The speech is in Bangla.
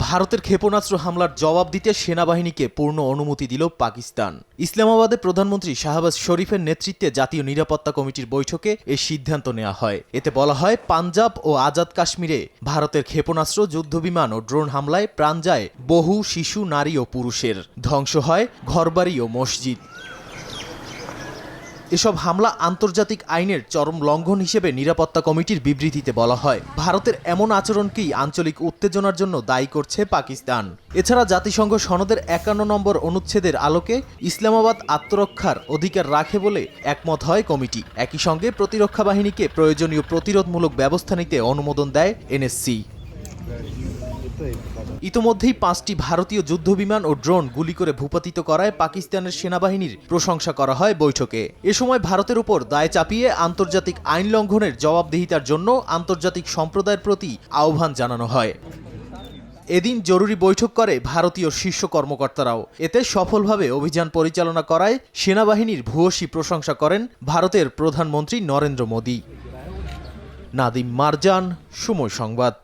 ভারতের ক্ষেপণাস্ত্র হামলার জবাব দিতে সেনাবাহিনীকে পূর্ণ অনুমতি দিল পাকিস্তান। ইসলামাবাদে প্রধানমন্ত্রী শাহবাজ শরীফের নেতৃত্বে জাতীয় নিরাপত্তা কমিটির বৈঠকে এই সিদ্ধান্ত নেওয়া হয়। এতে বলা হয়, পাঞ্জাব ও আজাদ কাশ্মীরে ভারতের ক্ষেপণাস্ত্র, যুদ্ধবিমান ও ড্রোন হামলায় প্রাণ যায় বহু শিশু, নারী ও পুরুষের। ধ্বংস হয় ঘরবাড়ি ও মসজিদ। এসব হামলা আন্তর্জাতিক আইনের চরম লঙ্ঘন হিসেবে নিরাপত্তা কমিটির বিবৃতিতে বলা হয়। ভারতের এমন আচরণকেই আঞ্চলিক উত্তেজনার জন্য দায়ী করছে পাকিস্তান। এছাড়া জাতিসংঘ সনদের ৫১ নম্বর অনুচ্ছেদের আলোকে ইসলামাবাদ আত্মরক্ষার অধিকার রাখে বলে একমত হয় কমিটি। একই সঙ্গে প্রতিরক্ষা বাহিনীকে প্রয়োজনীয় প্রতিরোধমূলক ব্যবস্থা নিতে অনুমোদন দেয় এনএসসি। ইতোমধ্যেই ৫টি ভারতীয় যুদ্ধবিমান ও ড্রোন গুলি করে ভূপাতিত করায় পাকিস্তানের সেনাবাহিনীর প্রশংসা করা হয় বৈঠকে। এ সময় ভারতের উপর দায় চাপিয়ে আন্তর্জাতিক আইন লঙ্ঘনের জবাবদিহিতার জন্য আন্তর্জাতিক সম্প্রদায়ের প্রতি আহ্বান জানানো হয়। এদিন জরুরি বৈঠক করে ভারতীয় শীর্ষ কর্মকর্তারাও। এতে সফলভাবে অভিযান পরিচালনা করায় সেনাবাহিনীর ভূয়সী প্রশংসা করেন ভারতের প্রধানমন্ত্রী নরেন্দ্র মোদী। নাদিম মারজান, সময় সংবাদ।